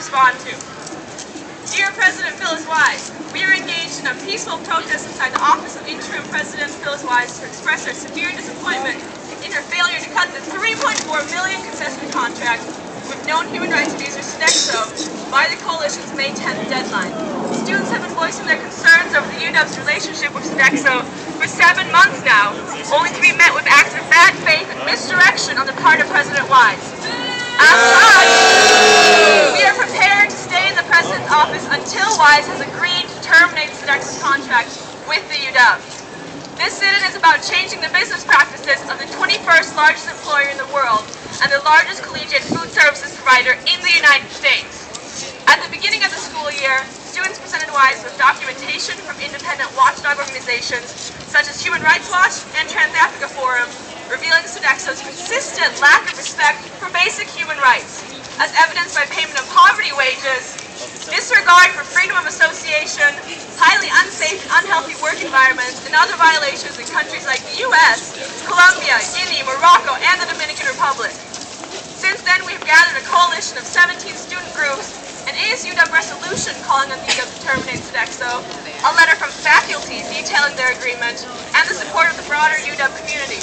respond to. Dear President Phyllis Wise, we are engaged in a peaceful protest inside the office of Interim President Phyllis Wise to express our severe disappointment in her failure to cut the $3.4 million concession contract with known human rights abuser Sodexo by the Coalition's May 10th deadline. Students have been voicing their concerns over the UW's relationship with Sodexo for 7 months now, only to be met with acts of bad faith and misdirection on the part of President Wise. As such, we are prepared to stay in the President's office until Wise has agreed to terminate Sodexo's contract with the UW. This sit-in is about changing the business practices of the 21st largest employer in the world and the largest collegiate food services provider in the United States. At the beginning of the school year, students presented Wise with documentation from independent watchdog organizations such as Human Rights Watch and Trans-Africa Forum, revealing Sodexo's consistent lack of respect for basic human rights, as evidenced by payment of poverty wages, disregard for freedom of association, highly unsafe and unhealthy work environments, and other violations in countries like the US, Colombia, Guinea, Morocco, and the Dominican Republic. Since then, we have gathered a coalition of 17 student groups, an ASUW resolution calling on the UW to terminate Sodexo, a letter from faculty detailing their agreement, and the support of the broader UW community.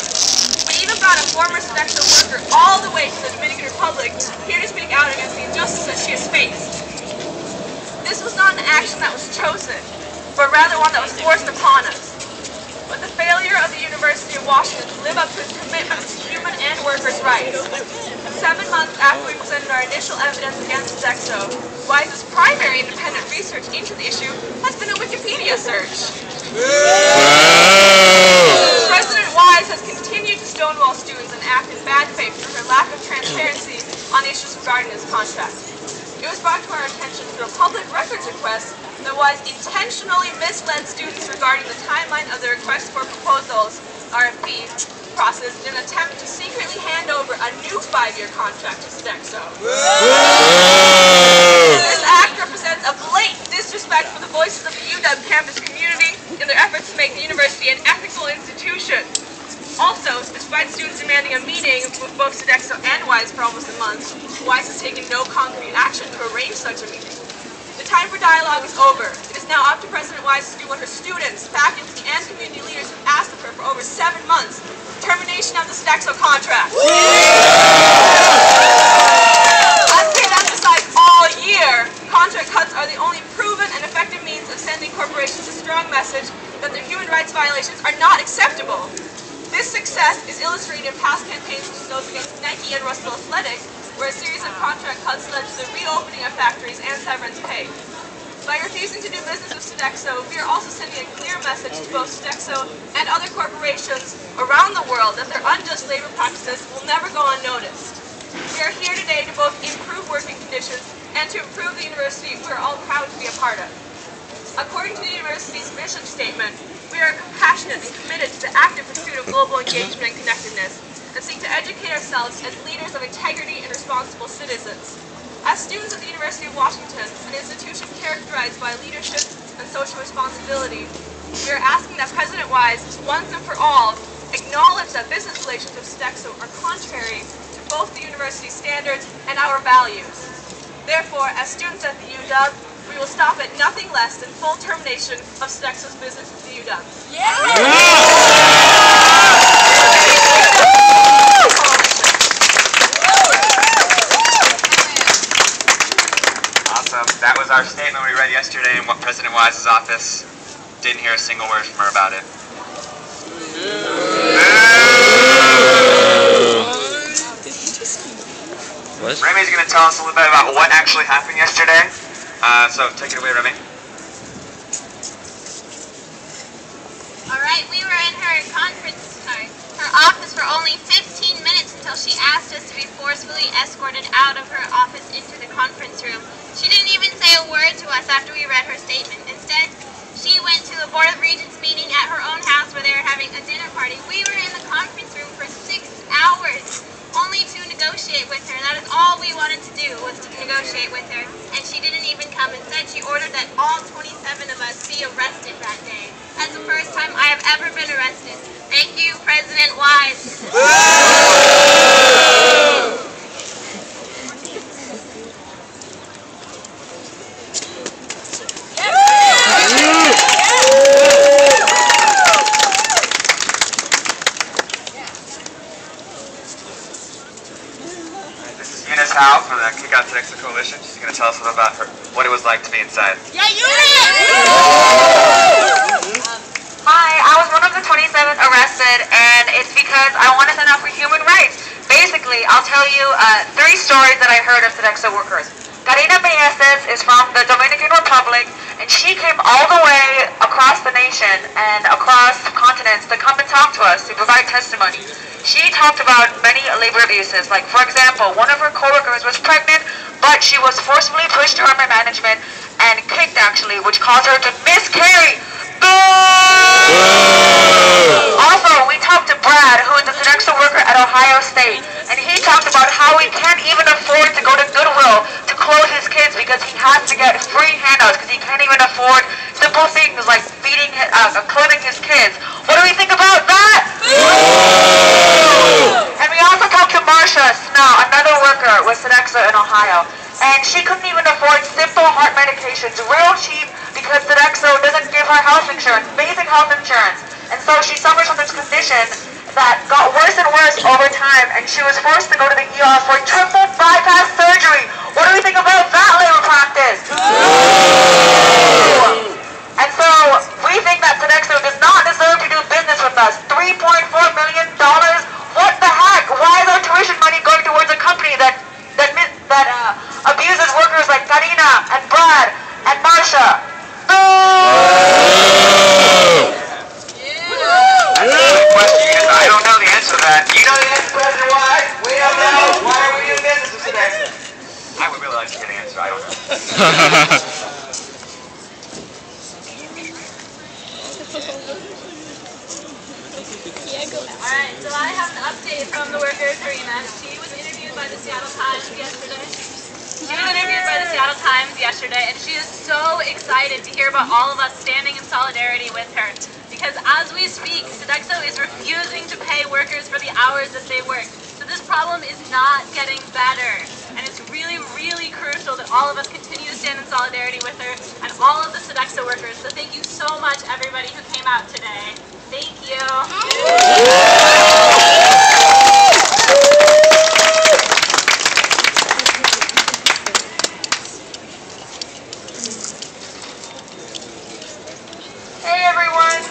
We even brought a former Sodexo worker all the way to the Dominican Republic here to speak out against the injustice that she has faced. This was not an action that was chosen, but rather one that was forced upon us. But the failure of the University of Washington to live up to its commitments to human and workers' rights. 7 months after we presented our initial evidence against Sodexo, Wise's primary independent research into the issue has been a Wikipedia search. President Wise has continued to stonewall students and act in bad faith through her lack of transparency on issues regarding this contract. It was brought to our attention through a public records request that Wise intentionally misled students regarding the timeline of the request for proposals, RFP, process in an attempt to secretly hand over a new 5-year contract to Sodexo. This act represents a blatant disrespect for the voices of the UW campus community in their efforts to make the university an ethical institution. Also, despite students demanding a meeting with both Sodexo and Wise for almost a month, Wise has taken no concrete action to arrange such a meeting. The time for dialogue is over. It is now up to President Wise to do what her students, faculty, and community leaders have asked of her for over 7 months: termination of the Sodexo contract. As we have emphasized all year, contract cuts are the only proven and effective means of sending corporations a strong message that their human rights violations are not acceptable. This success is illustrated in past campaigns such as those against Nike and Russell Athletic, where a series of contract cuts led to the reopening of factories and severance pay. By refusing to do business with Sodexo, we are also sending a clear message to both Sodexo and other corporations around the world that their unjust labor practices will never go unnoticed. We are here today to both improve working conditions and to improve the university we are all proud to be a part of. According to the university's mission statement, we are compassionate and committed to the active pursuit of global engagement and connectedness, and seek to educate ourselves as leaders of integrity and responsible citizens. As students of the University of Washington, an institution characterized by leadership and social responsibility, we are asking that President Wise, once and for all, acknowledge that business relations with Sodexo are contrary to both the university's standards and our values. Therefore, as students at the UW, we will stop at nothing less than full termination of Sodexo's business with the UW. Awesome. That was our statement we read yesterday in President Wise's office. Didn't hear a single word from her about it. Remy's going to tell us a little bit about what actually happened yesterday. So take it away, Remy. Alright, we were in her office for only 15 minutes until she asked us to be forcefully escorted out of her office into the conference room. She didn't even say a word to us after we read her statement. Instead, she went to the Board of Regents meeting at her own house where they were having a dinner party. We were in the conference room for 6 hours. Only to negotiate with her. That is all we wanted to do, was to negotiate with her. And she didn't even come. Instead, she ordered that all 27 of us be arrested that day. That's the first time I have ever been arrested. Thank you, President Wise. Howe from the Kick Out Sodexo Coalition. She's going to tell us a little about what it was like to be inside. Yeah, you Hi, I was one of the 27th arrested, and it's because I want to stand up for human rights. Basically, I'll tell you 3 stories that I heard of Sodexo workers. Karina Meyeses is from the Dominican Republic, and she came all the way across the nation and across continents to come and talk to us, to provide testimony. She talked about many labor abuses, like, for example, one of her coworkers was pregnant, but she was forcibly pushed to her by management and kicked, actually, which caused her to miscarry. Also, we talked to Brad, who is a Sodexo worker at Ohio State, and he talked about how he can't even afford to go to Goodwill to clothe his kids because he has to get free handouts because he can't even afford simple things like clothing his kids. What do we think about that? And we also talked to Marcia Snow, another worker with Sodexo in Ohio, and she couldn't even afford simple heart medications, real cheap, because Sodexo doesn't give her health insurance, basic health insurance. And so she suffers from this condition that got worse and worse over time, and she was forced to go to the ER for triple bypass surgery. What do we think about that labor practice? And so we think that Sodexo does not deserve to do business with us. $3.4 million? What the heck? Why is our tuition money going towards a company that abuses workers like Karina and Brad and Marcia? I don't know the answer to that. You know the answer, President Wise? We don't know. Why are we doing business with Sodexo? I would really like to get an answer. I don't know. Alright, so I have an update from the worker, Karina. She was interviewed by the Seattle Times yesterday. And she is so excited to hear about all of us standing in solidarity with her. Because as we speak, Sodexo is refusing to pay workers for the hours that they work. So this problem is not getting better. And it's really, really crucial that all of us continue to stand in solidarity with her and all of the Sodexo workers. So thank you so much, everybody who came out today. Thank you. Hey everyone!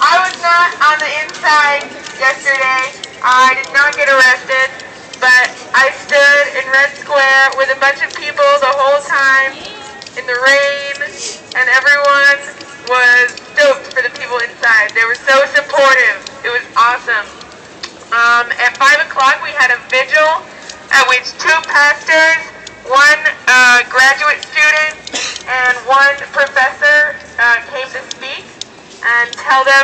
I was not on the inside yesterday. I did not get arrested, but I stood in Red Square with a bunch of people the whole time in the rain, and everyone was stoked for the people inside. They were so supportive. It was awesome. At 5 o'clock we had a vigil at which 2 pastors, 1 graduate student, and 1 professor came to speak and tell the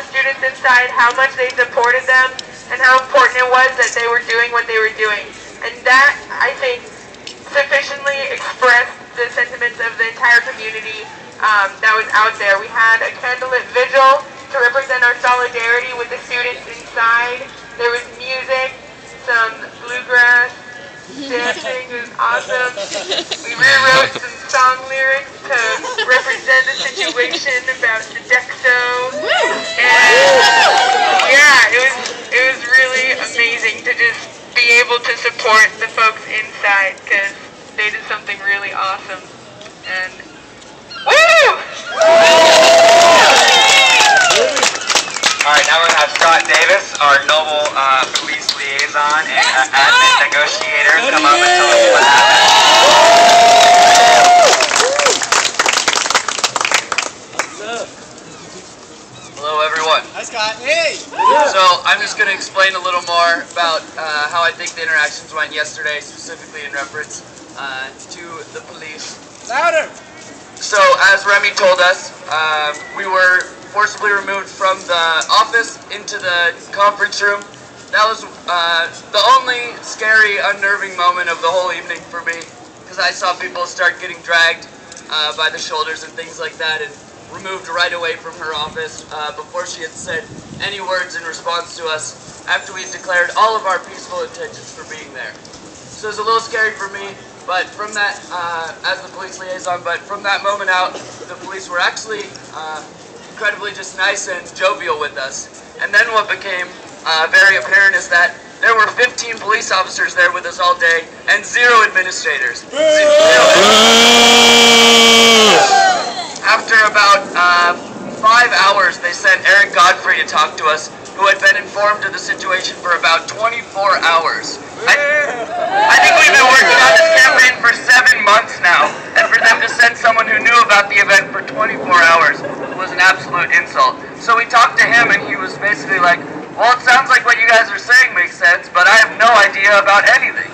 students inside how much they supported them and how important it was that they were doing what they were doing. And that, I think, sufficiently expressed the sentiments of the entire community that was out there. We had a candlelit vigil to represent our solidarity with the students inside. There was music, some bluegrass dancing. It was awesome. We rewrote some song lyrics to represent the situation about Sodexo. And yeah, it was really amazing to just be able to support the folks inside because they did something really awesome. And woo! Alright, now we're going to have Scott Davis, our noble police liaison and admin negotiator, come up and tell us what happened. Hello everyone. Hi Scott. Hey! So I'm just going to explain a little more about how I think the interactions went yesterday, specifically in reference to the police. Louder! So as Remy told us, we were forcibly removed from the office into the conference room. That was the only scary, unnerving moment of the whole evening for me, because I saw people start getting dragged by the shoulders and things like that and removed right away from her office before she had said any words in response to us after we had declared all of our peaceful intentions for being there. So it was a little scary for me, but from that, as the police liaison, but from that moment out, the police were actually incredibly just nice and jovial with us. And then what became very apparent is that There were 15 police officers there with us all day and 0 administrators. After about 5 hours, they sent Eric Godfrey to talk to us, who had been informed of the situation for about 24 hours. I think we've been working on this campaign for 7 months now, and for them to send someone who knew about the event for 24 hours was an absolute insult. So we talked to him, and he was basically like, well, it sounds like what you guys are saying makes sense, but I have no idea about anything.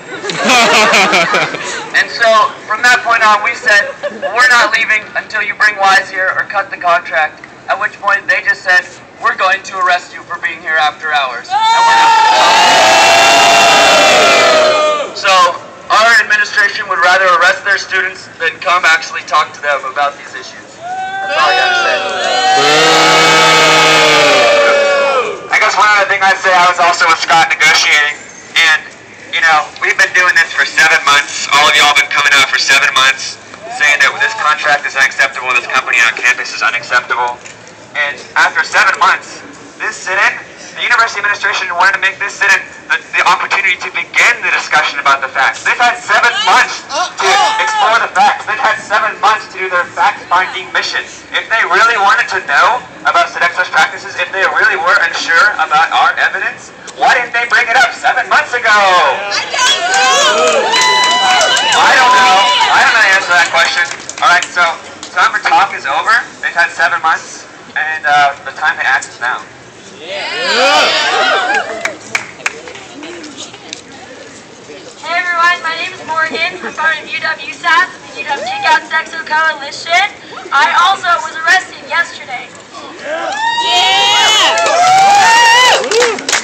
And so, from that point on, we said, we're not leaving until you bring Wise here or cut the contract, at which point they just said, we're going to arrest you for being here after hours. So, our administration would rather arrest their students than come actually talk to them about these issues. That's all I gotta say. I guess one other thing I'd say, I was also with Scott negotiating, and, you know, we've been doing this for 7 months. All of y'all have been coming out for 7 months, saying that this contract is unacceptable, this company on campus is unacceptable. And after 7 months, this sit-in, the university administration wanted to make this sit-in the opportunity to begin the discussion about the facts. They've had 7 months to explore the facts. They've had 7 months to do their fact-finding mission. If they really wanted to know about Sodexo's practices, if they really were unsure about our evidence, why didn't they bring it up 7 months ago? I don't know. I don't know the answer to that question. Alright, so time for talk is over. They've had 7 months, and the time to act is now. Hey everyone, my name is Morgan. I'm part of UW-USAP, the UW Takeout Sexo Coalition. I also was arrested yesterday.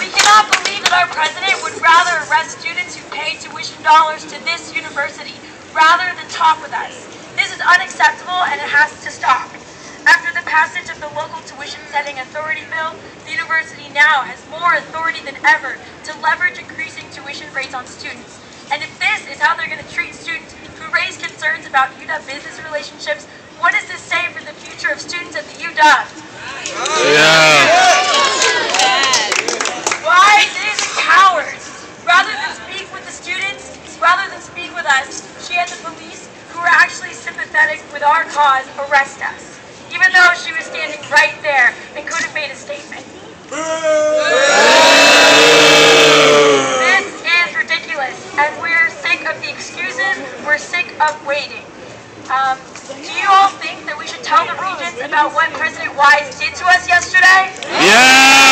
We cannot believe that our president would rather arrest students who pay tuition dollars to this university rather than talk with us. This is unacceptable and it has to stop. After the passage of the local tuition setting authority bill, the university now has more authority than ever to leverage increasing tuition rates on students. And if this is how they're going to treat students who raise concerns about UW business relationships, what does this say for the future of students at the UW? Wise is a coward. Rather than speak with the students, rather than speak with us, she had the police, who were actually sympathetic with our cause, arrest us, even though she was standing right there and could have made a statement. This is ridiculous, and we're sick of the excuses, we're sick of waiting. Do you all think that we should tell the regents about what President Wise did to us yesterday? Yeah!